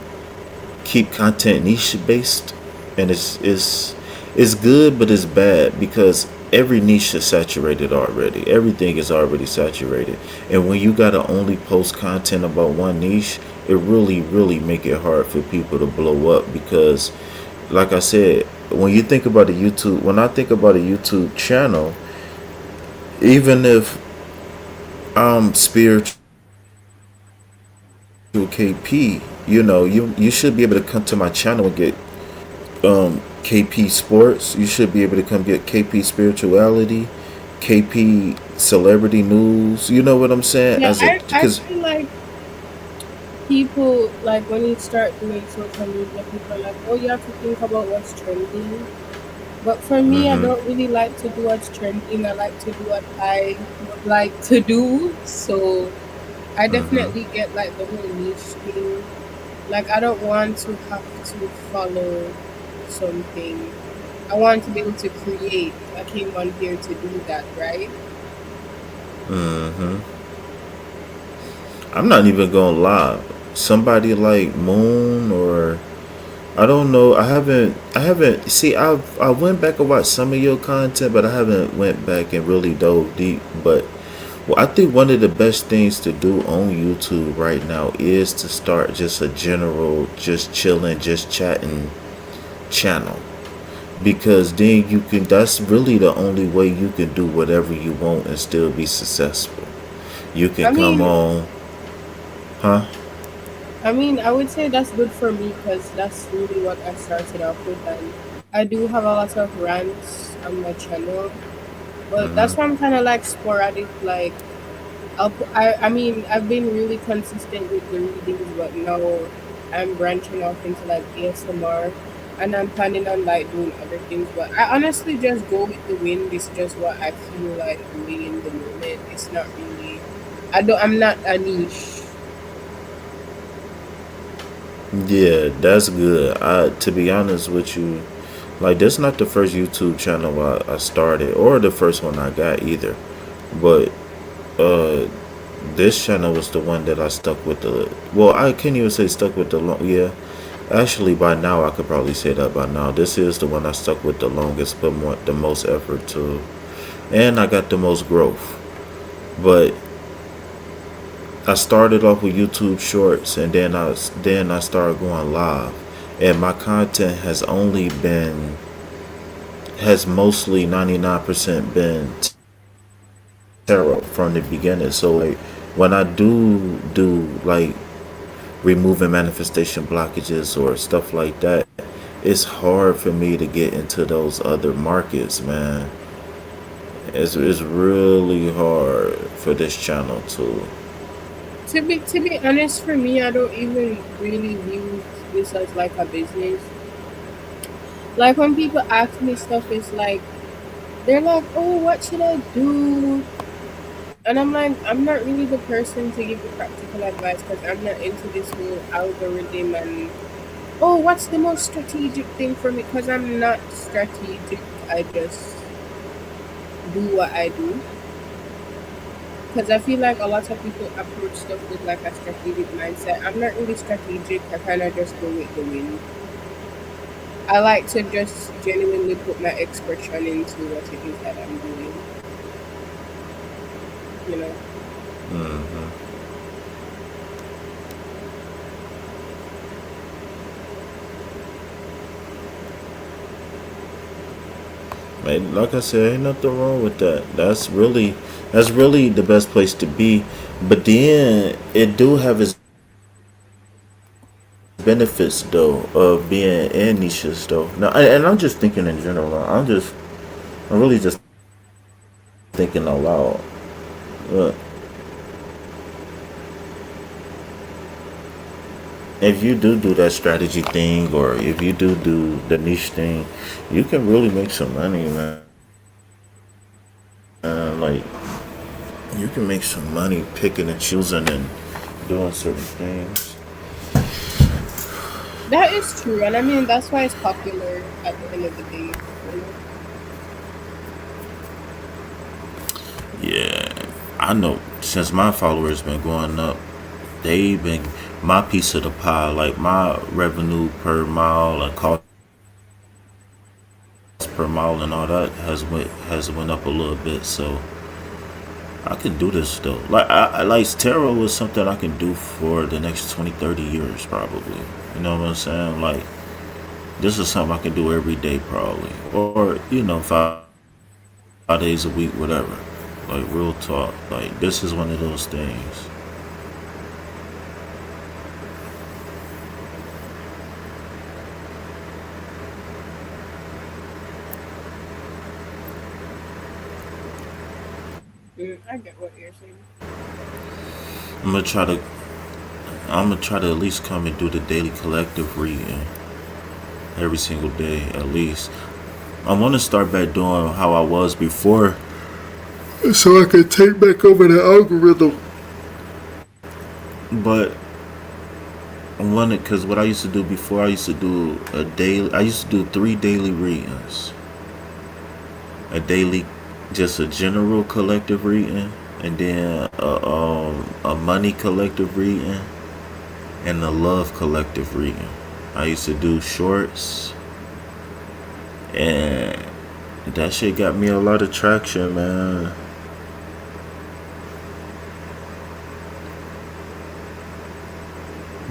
keep content niche based, and it's good, but it's bad because every niche is saturated already. Everything is already saturated, and when you gotta only post content about one niche, it really make it hard for people to blow up because, like I said, when I think about a YouTube channel, even if I'm spiritual KP, you should be able to come to my channel and get KP Sports. You should be able to come get KP Spirituality, KP Celebrity News. You know what I'm saying? Yeah, As a I because feel like people, like, when you start doing social media, people are like, oh, you have to think about what's trending. But for me, I mm-hmm, don't really like to do what's trending. I like to do what I would like to do. So I mm-hmm, definitely get like the whole niche thing. Like, I don't want to have to follow something. I want to be able to create. I came on here to do that, right? mm-hmm. I'm not even gonna lie. Somebody like Moon or I don't know. I haven't. See, I went back and watched some of your content, but I haven't went back and really dove deep. But well, I think one of the best things to do on YouTube right now is to start just a general, just chilling, just chatting channel. Because then you can, that's really the only way you can do whatever you want and still be successful. You can I come mean, on, huh? I would say that's good for me because that's really what I started off with, and I do have a lot of rants on my channel. But that's why I'm kind of like sporadic. Like I mean, I've been really consistent with the readings, but now I'm branching off into like ASMR, and I'm planning on like doing other things. But I honestly just go with the wind. It's just what I feel like doing in the moment. It's not really. I don't. I'm not a niche. Yeah, that's good. To be honest with you, like that's not the first YouTube channel I started or the first one I got either. But uh this channel was the one that I stuck with the well, I can't even say stuck with the long yeah. Actually by now I could probably say that by now. This is the one I stuck with the longest, put more the most effort to, and I got the most growth. But I started off with YouTube Shorts, and then I started going live, and my content has mostly 99% been tarot from the beginning. So like when I do like removing manifestation blockages or stuff like that, it's hard for me to get into those other markets, man. It's really hard for this channel to. To be honest, for me, I don't even really view this as like a business. Like when people ask me stuff, it's like they're like, "Oh, what should I do?" And I'm like, I'm not really the person to give you practical advice because I'm not into this whole algorithm and oh, what's the most strategic thing for me? Because I'm not strategic. I just do what I do. Because I feel like a lot of people approach stuff with like a strategic mindset. I'm not really strategic. I kind of just go with the wind. I like to just genuinely put my expression into what it is that I'm doing. You know. Hmm. Like I said, ain't nothing wrong with that. That's really the best place to be. But then it do have its benefits though of being in niches though. Now, and I'm just thinking in general. I'm really just thinking out loud. Look, if you do that strategy thing, or if you do the niche thing, you can really make some money, man. Like you can make some money picking and choosing and doing certain things. That is true. And I mean, that's why it's popular at the end of the day. You know? Yeah, I know. Since my followers been going up, they've been my piece of the pie. Like my revenue per mile and cost per mile and all that has went up a little bit. So I can do this though. Like tarot was something I can do for the next 20, 30 years probably. You know what I'm saying? Like this is something I can do every day probably, or 5 days a week, whatever. Like real talk. Like this is one of those things. I get what you're saying. I'm gonna try to I'm gonna try to at least come and do the daily collective reading every single day at least. I want to start back doing how I was before, so I can take back over the algorithm. But I want it because what I used to do before, I used to do a daily. I used to do 3 daily readings. A daily, just a general collective reading, and then a money collective reading, and a love collective reading. I used to do shorts, and that shit got me a lot of traction, man.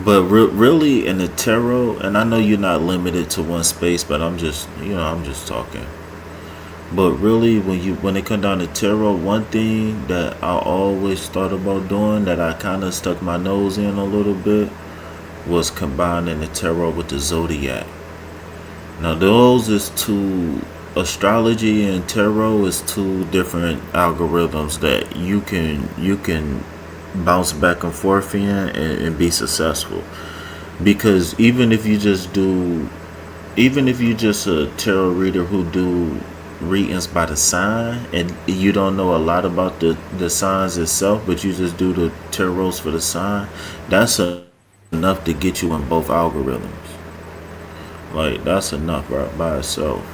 But really, in the tarot, and I know you're not limited to one space, but I'm just talking. But really, when it come down to tarot, one thing that I always thought about doing that I kind of stuck my nose in a little bit was combining the tarot with the zodiac. Now those is two astrology and tarot is two different algorithms that you can bounce back and forth in and be successful. Because even if you just a tarot reader who do readings by the sign and you don't know a lot about the signs itself, but you just do the tarots for the sign, that's enough to get you in both algorithms. Like that's enough by itself.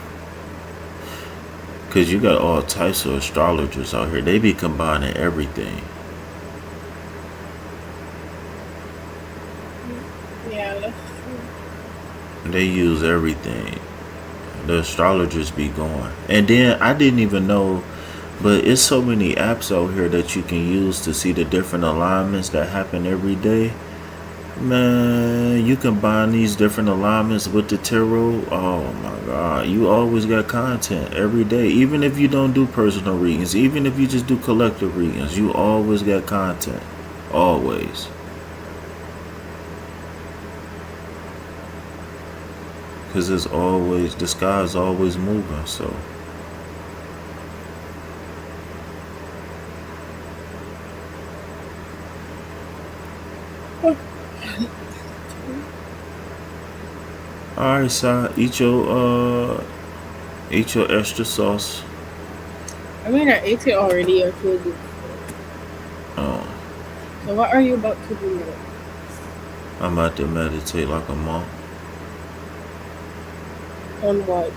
Cause you got all types of astrologers out here. They be combining everything. Yeah, that's true. They use everything. The astrologers be going. And then I didn't even know, but it's so many apps out here that you can use to see the different alignments that happen every day. Man, you combine these different alignments with the tarot. Oh my God, you always got content every day. Even if you don't do personal readings, even if you just do collective readings, you always got content. Always. Because it's always, the sky is always moving. So, alright, Si, eat your extra sauce. I mean, I ate it already. I told you. Oh, So what are you about to do now? I'm about to meditate like a monk. On what?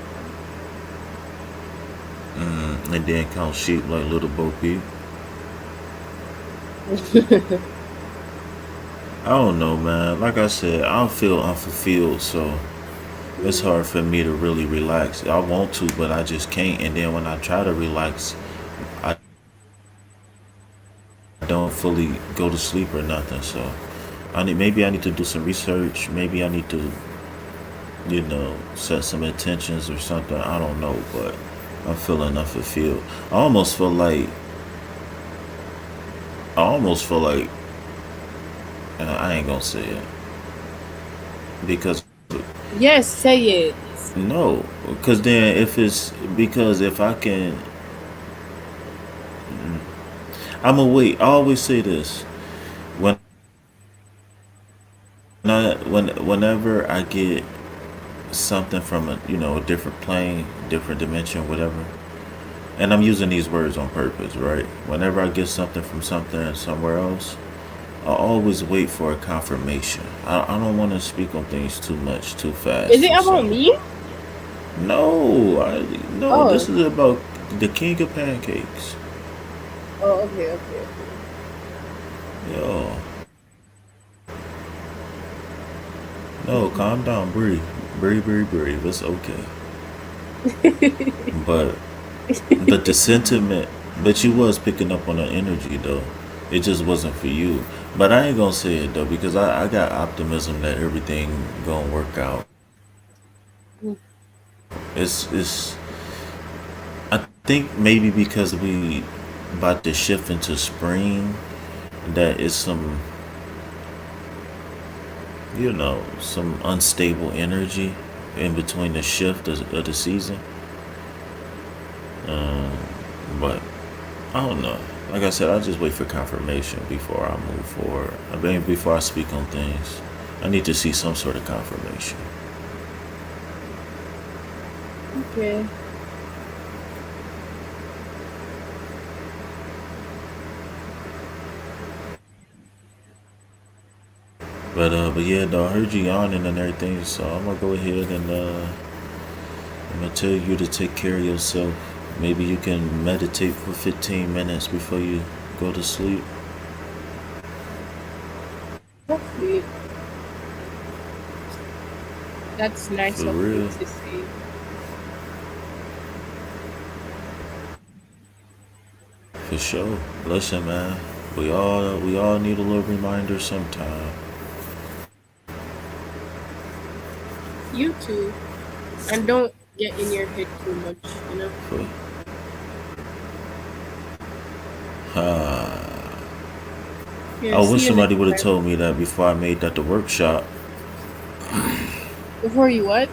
And then count sheep like little Bo Peep. I don't know, man. Like I said, I don't feel unfulfilled, so it's hard for me to really relax. I want to, but I just can't. And then when I try to relax, I don't fully go to sleep or nothing. So maybe I need to do some research. Maybe I need to, set some intentions or something. I don't know, but I'm feeling unfulfilled. I almost feel like I almost feel like I ain't gonna say it because Yes, say it. no, because then if it's because if I can, I'm gonna wait. I always say this whenever I get something from a different plane, different dimension, whatever. And I'm using these words on purpose, right? Whenever I get something from something somewhere else, I always wait for a confirmation. I don't want to speak on things too much, too Is fast, it and so about me? no, no. Oh. This is about the king of pancakes. Oh, okay, okay, Yo, no, calm down, breathe, breathe, breathe, breathe. It's okay. okay. But the sentiment, but you was picking up on the energy though. It just wasn't for you. But I ain't gonna say it though because I got optimism that everything gonna work out. It's I think maybe because we about to shift into spring that is some unstable energy in between the shift of the season. Um, but I don't know. Like I said, I just wait for confirmation before I move forward. I mean, before I speak on things, I need to see some sort of confirmation. Okay. But yeah, though, I heard you yawning and everything, so I'm gonna go ahead and I'm gonna tell you to take care of yourself. Maybe you can meditate for 15 minutes before you go to sleep. That's sweet. That's nice For of you real. to say. For sure. Listen, man. We all need a little reminder sometime. You too. And don't get in your head too much, you know? For uh, I Yeah, see wish you next somebody would have time. told me that before I made that the workshop. Before you what?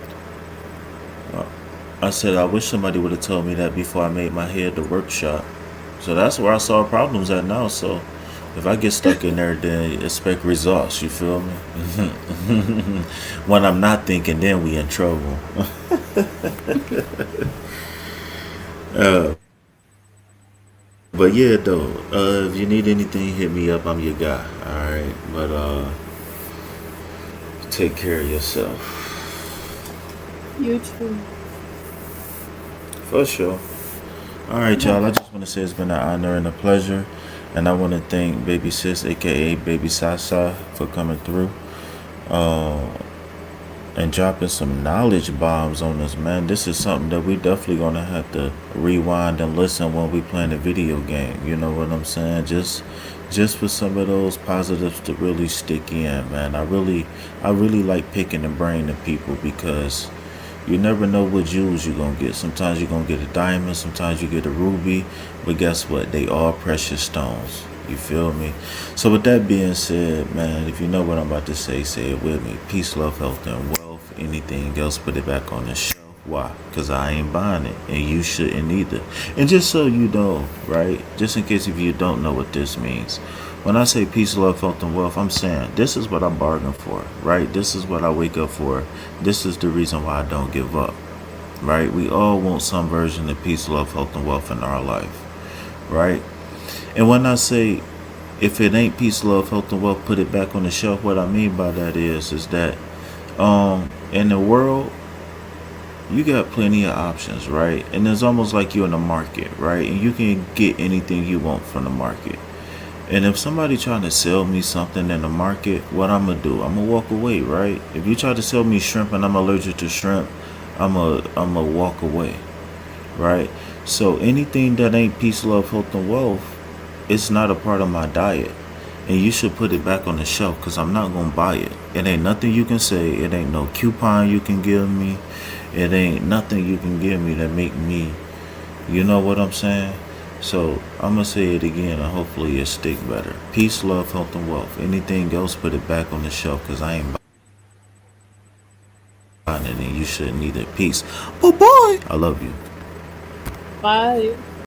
Uh, I said I wish somebody would have told me that before I made my head the workshop. So that's where I saw problems at now. So if I get stuck in there, then expect results. You feel me? When I'm not thinking, then we in trouble. But yeah, though, if you need anything, hit me up. I'm your guy. All right. But take care of yourself. You too. For sure. All right, Bye y'all. I bye. just want to say it's been an honor and a pleasure. And I want to thank Baby Sis, aka Baby Sasa, for coming through and dropping some knowledge bombs on us, man. This is something that we definitely gonna have to rewind and listen when we playing a video game. You know what I'm saying? Just for some of those positives to really stick in, man. I really like picking the brain of people because you never know what jewels you're gonna get. Sometimes you're gonna get a diamond, sometimes you get a ruby, but guess what? They all precious stones. You feel me? So with that being said, man, if you know what I'm about to say it with me. Peace, love, health, and wealth. Anything else, put it back on the shelf. Why? Because I ain't buying it, and you shouldn't either. And just so you know, right? Just in case if you don't know what this means. When I say peace, love, health, and wealth, I'm saying this is what I bargained for, right? This is what I wake up for. This is the reason why I don't give up, right? We all want some version of peace, love, health, and wealth in our life, right? And when I say if it ain't peace, love, health, and wealth, put it back on the shelf, what I mean by that is that in the world you got plenty of options, right? And it's almost like you're in the market, right? And you can get anything you want from the market. And if somebody trying to sell me something in the market, what I'm gonna do? I'm gonna walk away, right? If you try to sell me shrimp and I'm allergic to shrimp, I'm a walk away, right? So anything that ain't peace, love, health, and wealth, it's not a part of my diet. And you should put it back on the shelf because I'm not gonna buy it. It ain't nothing you can say. It ain't no coupon you can give me. It ain't nothing you can give me that make me, you know what I'm saying? So I'm gonna say it again and hopefully it stick better. Peace, love, health, and wealth. Anything else, put it back on the shelf because I ain't buying it and you shouldn't either. Peace. Bye bye. I love you. Bye.